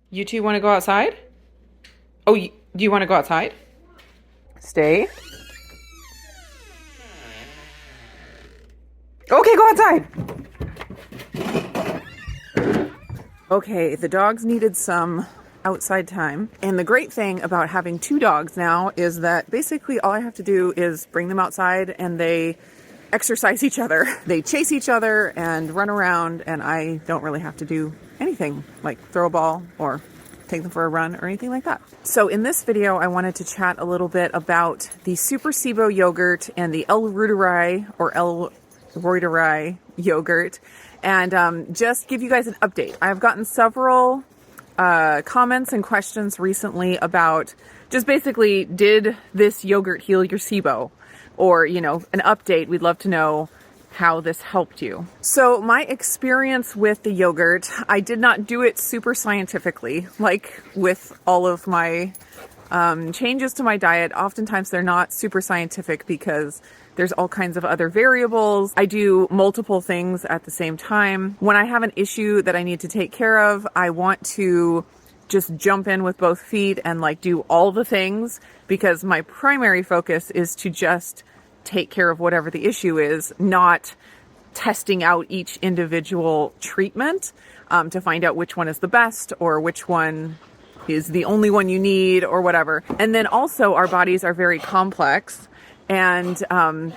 You two want to go outside? Oh, do you want to go outside? Stay. Okay, go outside. Okay, the dogs needed some outside time. And the great thing about having two dogs now is that basically all I have to do is bring them outside and they exercise each other. They chase each other and run around, and I don't really have to do anything like throw a ball or take them for a run or anything like that. So in this video, I wanted to chat a little bit about the Super SIBO yogurt and the L. reuteri or L. reuteri yogurt, and just give you guys an update. I've gotten several comments and questions recently about just basically, did this yogurt heal your SIBO? Or, you know, an update. We'd love to know how this helped you. So my experience with the yogurt, I did not do it super scientifically. Like with all of my changes to my diet, oftentimes they're not super scientific because there's all kinds of other variables. I do multiple things at the same time. When I have an issue that I need to take care of, I want to just jump in with both feet and like do all the things, because my primary focus is to just take care of whatever the issue is, not testing out each individual treatment to find out which one is the best or which one is the only one you need or whatever. And then also our bodies are very complex, and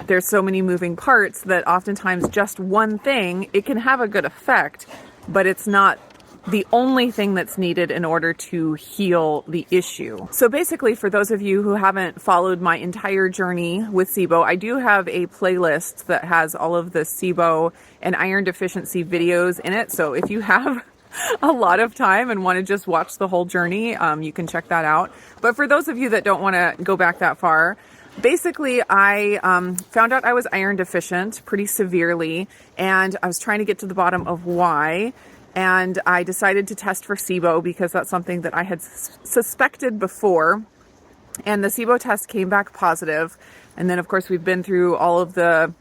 there's so many moving parts that oftentimes just one thing, it can have a good effect, but it's not the only thing that's needed in order to heal the issue. So basically, for those of you who haven't followed my entire journey with SIBO, I do have a playlist that has all of the SIBO and iron deficiency videos in it. So if you have a lot of time and want to just watch the whole journey, you can check that out. But for those of you that don't want to go back that far, basically, I found out I was iron deficient pretty severely, and I was trying to get to the bottom of why. And I decided to test for SIBO because that's something that I had suspected before. And the SIBO test came back positive. And then, of course, we've been through all of the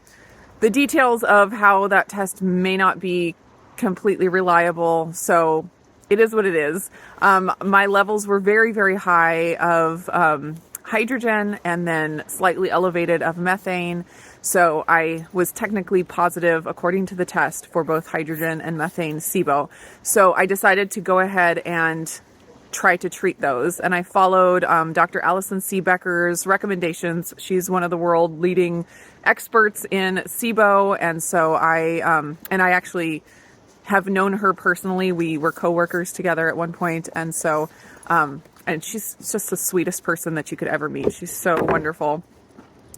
details of how that test may not be completely reliable. So it is what it is. My levels were very, very high of hydrogen and then slightly elevated of methane. So I was technically positive according to the test for both hydrogen and methane SIBO. So I decided to go ahead and try to treat those. And I followed Dr. Alison C. Becker's recommendations. She's one of the world leading experts in SIBO. And so I actually have known her personally. We were coworkers together at one point. And so, and she's just the sweetest person that you could ever meet. She's so wonderful.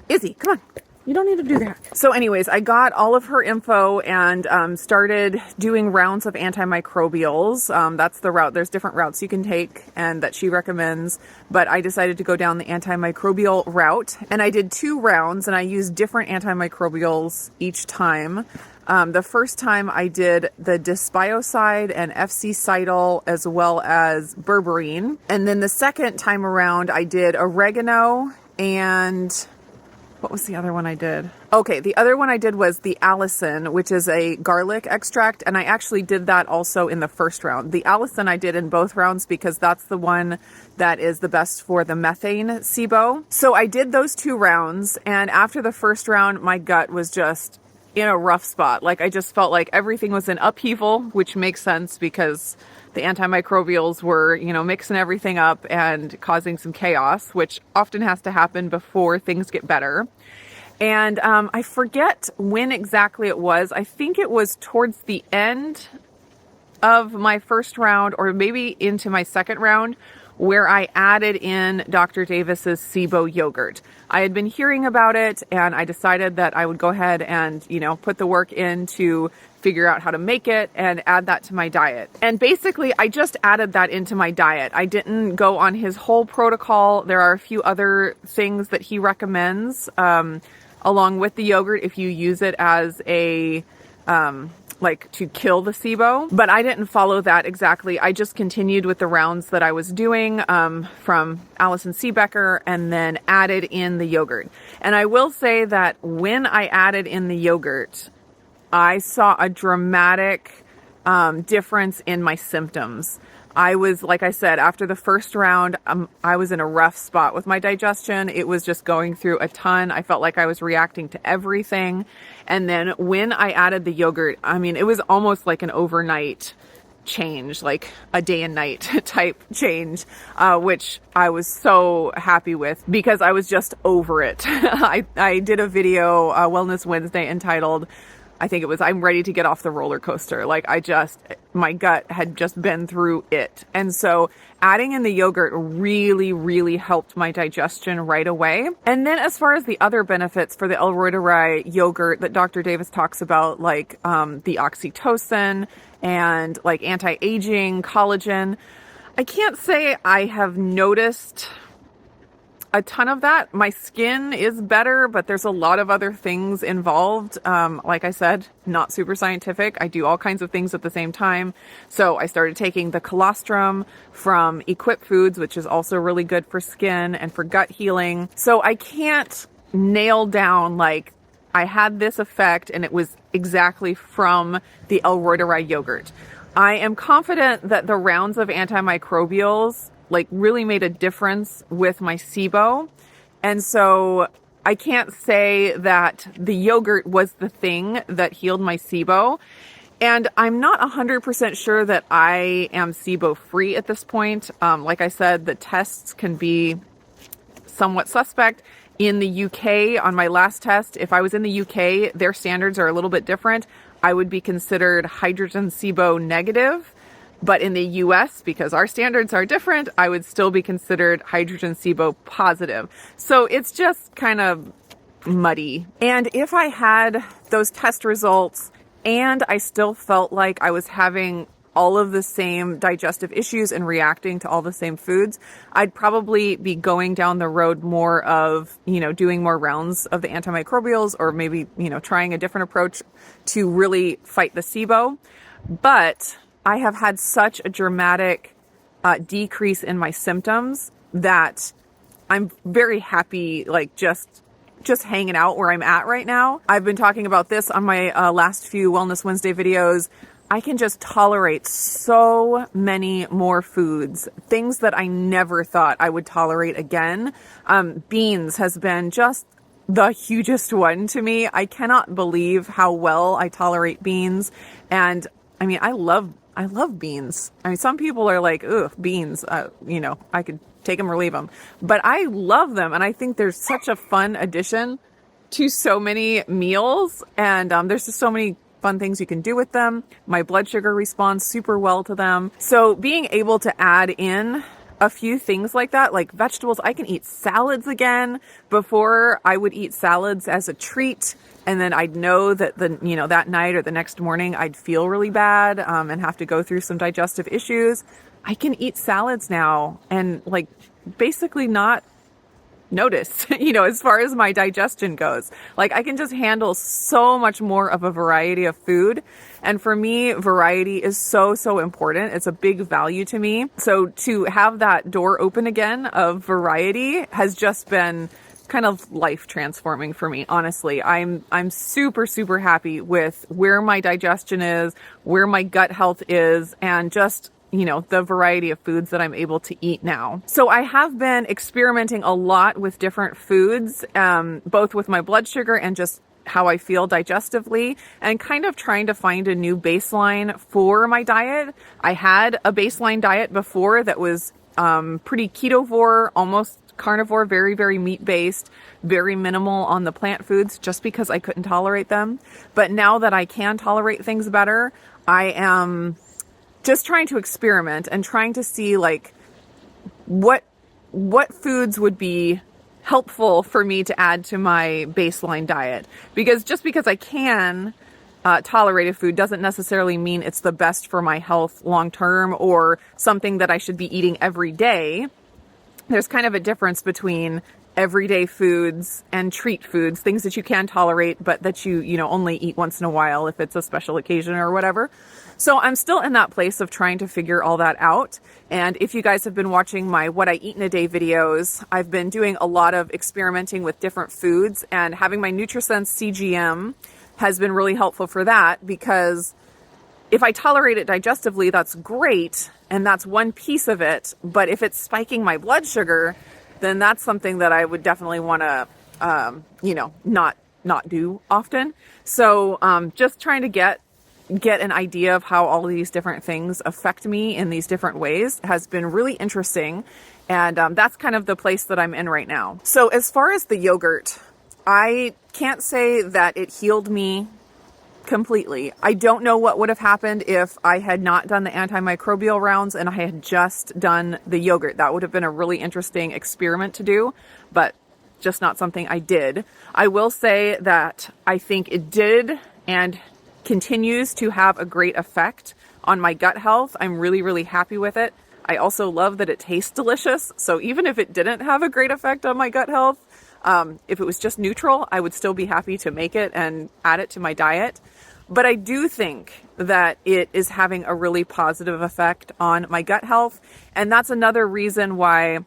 Izzy, come on. You don't need to do that. So anyways, I got all of her info and started doing rounds of antimicrobials. That's the route. There's different routes you can take and that she recommends, but I decided to go down the antimicrobial route. And I did 2 rounds, and I used different antimicrobials each time. The first time I did the dysbiocide and FC-cytal as well as berberine. And then the second time around, I did oregano and... what was the other one I did? Okay, the other one I did was the allicin, which is a garlic extract, and I actually did that also in the first round. The allicin I did in both rounds because that's the one that is the best for the methane SIBO. So I did those 2 rounds, and after the first round, my gut was just in a rough spot. Like, I just felt like everything was in upheaval, which makes sense because the antimicrobials were, you know, mixing everything up and causing some chaos, which often has to happen before things get better. And I forget when exactly it was. I think it was towards the end of my first round or maybe into my second round where I added in Dr. Davis's SIBO yogurt. I had been hearing about it, and I decided that I would go ahead and, you know, put the work in to figure out how to make it and add that to my diet. And basically, I just added that into my diet. I didn't go on his whole protocol. There are a few other things that he recommends along with the yogurt if you use it as a like to kill the SIBO, but I didn't follow that exactly. I just continued with the rounds that I was doing from Alison C. Becker and then added in the yogurt. And I will say that when I added in the yogurt, I saw a dramatic difference in my symptoms. I was, like I said, after the first round, I was in a rough spot with my digestion. It was just going through a ton. I felt like I was reacting to everything. And then when I added the yogurt, I mean, it was almost like an overnight change, like a day and night type change, which I was so happy with because I was just over it. I did a video, Wellness Wednesday, entitled, I think it was, I'm ready to get off the roller coaster. Like my gut had just been through it. And so adding in the yogurt really, really helped my digestion right away. And then as far as the other benefits for the reuteri yogurt that Dr. Davis talks about, like the oxytocin and like anti-aging, collagen, I can't say I have noticed a ton of that. My skin is better, but there's a lot of other things involved. Like I said, not super scientific. I do all kinds of things at the same time. So I started taking the colostrum from Equip Foods, which is also really good for skin and for gut healing. So I can't nail down like I had this effect and it was exactly from the reuteri yogurt. I am confident that the rounds of antimicrobials like really made a difference with my SIBO. And so I can't say that the yogurt was the thing that healed my SIBO. And I'm not 100% sure that I am SIBO free at this point. Like I said, the tests can be somewhat suspect. In the UK, on my last test, if I was in the UK, their standards are a little bit different. I would be considered hydrogen SIBO negative. But in the US, because our standards are different, I would still be considered hydrogen SIBO positive. So it's just kind of muddy. And if I had those test results and I still felt like I was having all of the same digestive issues and reacting to all the same foods, I'd probably be going down the road more of, doing more rounds of the antimicrobials, or maybe, trying a different approach to really fight the SIBO. But I have had such a dramatic decrease in my symptoms that I'm very happy, like just hanging out where I'm at right now. I've been talking about this on my last few Wellness Wednesday videos. I can just tolerate so many more foods, things that I never thought I would tolerate again. Beans has been just the hugest one to me. I cannot believe how well I tolerate beans. And I mean, I love beans. I mean, some people are like, ugh, beans, I could take them or leave them, but I love them. And I think there's such a fun addition to so many meals. And there's just so many fun things you can do with them. My blood sugar responds super well to them. So being able to add in a few things like that, like vegetables, I can eat salads again. Before I would eat salads as a treat. And then I'd know that that night or the next morning I'd feel really bad and have to go through some digestive issues. I can eat salads now and like basically not notice, as far as my digestion goes. Like I can just handle so much more of a variety of food. And for me, variety is so, so important. It's a big value to me. So to have that door open again of variety has just been kind of life transforming for me. Honestly, I'm super, super happy with where my digestion is, where my gut health is, and just the variety of foods that I'm able to eat now. So I have been experimenting a lot with different foods, both with my blood sugar and just how I feel digestively, and kind of trying to find a new baseline for my diet. I had a baseline diet before that was pretty ketovore, almost carnivore, very, very meat-based, very minimal on the plant foods, just because I couldn't tolerate them. But now that I can tolerate things better, I am just trying to experiment and trying to see like what foods would be helpful for me to add to my baseline diet. Because just because I can tolerate a food doesn't necessarily mean it's the best for my health long term or something that I should be eating every day. There's kind of a difference between everyday foods and treat foods, things that you can tolerate, but that you only eat once in a while if it's a special occasion or whatever. So I'm still in that place of trying to figure all that out. And if you guys have been watching my What I Eat in a Day videos, I've been doing a lot of experimenting with different foods, and having my NutriSense CGM has been really helpful for that, because if I tolerate it digestively, that's great. and that's one piece of it. But if it's spiking my blood sugar, then that's something that I would definitely want to, you know, not do often. So just trying to get an idea of how all of these different things affect me in these different ways has been really interesting. And that's kind of the place that I'm in right now. So as far as the yogurt, I can't say that it healed me completely. I don't know what would have happened if I had not done the antimicrobial rounds and I had just done the yogurt. That would have been a really interesting experiment to do, but just not something I did. I will say that I think it did and continues to have a great effect on my gut health. I'm really, really happy with it. I also love that it tastes delicious. So even if it didn't have a great effect on my gut health, if it was just neutral, I would still be happy to make it and add it to my diet. But I do think that it is having a really positive effect on my gut health. And that's another reason why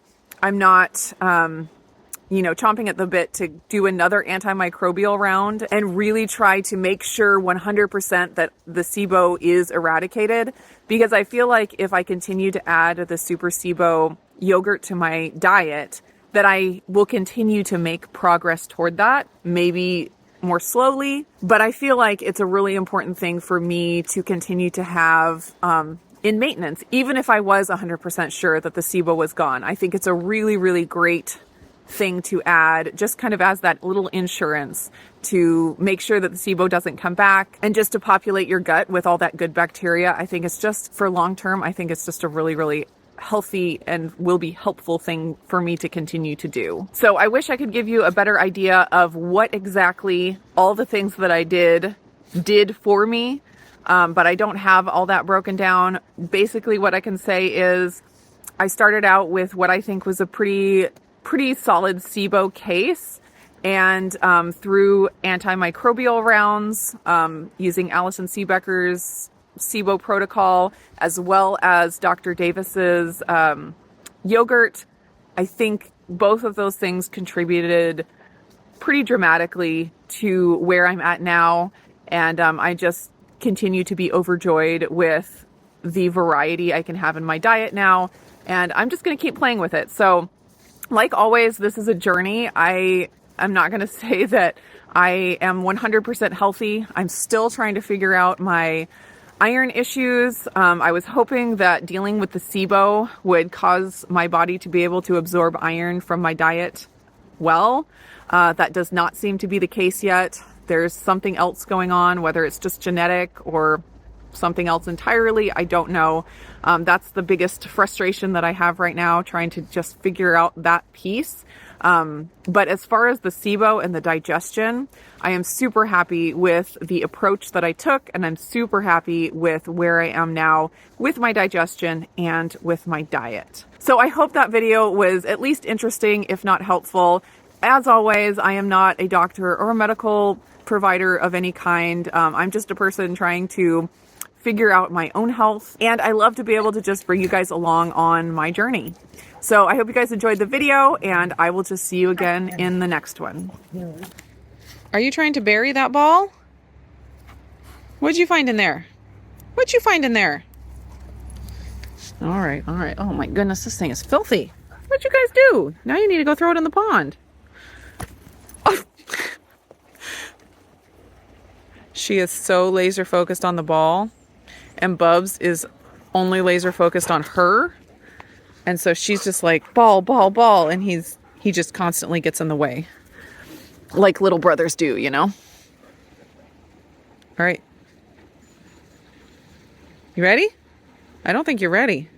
I'm not, you know, chomping at the bit to do another antimicrobial round and really try to make sure 100% that the SIBO is eradicated. Because I feel like if I continue to add the Super SIBO yogurt to my diet, that I will continue to make progress toward that, maybe more slowly. But I feel like it's a really important thing for me to continue to have in maintenance, even if I was 100% sure that the SIBO was gone. I think it's a really, really great thing to add, just kind of as that little insurance to make sure that the SIBO doesn't come back and just to populate your gut with all that good bacteria. I think it's just, for long term, I think it's just a really, really healthy and will be helpful thing for me to continue to do. So I wish I could give you a better idea of what exactly all the things that I did for me, but I don't have all that broken down. Basically, what I can say is I started out with what I think was a pretty solid SIBO case, and through antimicrobial rounds, using Alison Seebecker's SIBO protocol, as well as Dr. Davis's yogurt, I think both of those things contributed pretty dramatically to where I'm at now. And I just continue to be overjoyed with the variety I can have in my diet now. And I'm just going to keep playing with it. So like always, this is a journey. I'm not going to say that I am 100% healthy. I'm still trying to figure out my iron issues. I was hoping that dealing with the SIBO would cause my body to be able to absorb iron from my diet well. That does not seem to be the case yet. There's something else going on, whether it's just genetic or something else entirely. I don't know. That's the biggest frustration that I have right now, trying to just figure out that piece. But as far as the SIBO and the digestion, I am super happy with the approach that I took, and I'm super happy with where I am now with my digestion and with my diet. So I hope that video was at least interesting, if not helpful. As always, I am not a doctor or a medical provider of any kind. I'm just a person trying to figure out my own health, and I love to be able to just bring you guys along on my journey. So I hope you guys enjoyed the video, and I will just see you again in the next one. Are you trying to bury that ball? What'd you find in there? What'd you find in there? All right. Oh my goodness, this thing is filthy. What'd you guys do? Now you need to go throw it in the pond. Oh. She is so laser focused on the ball, and Bubs is only laser focused on her. And so she's just like, ball, ball, ball. And he just constantly gets in the way. Like little brothers do, you know? All right. You ready? I don't think you're ready.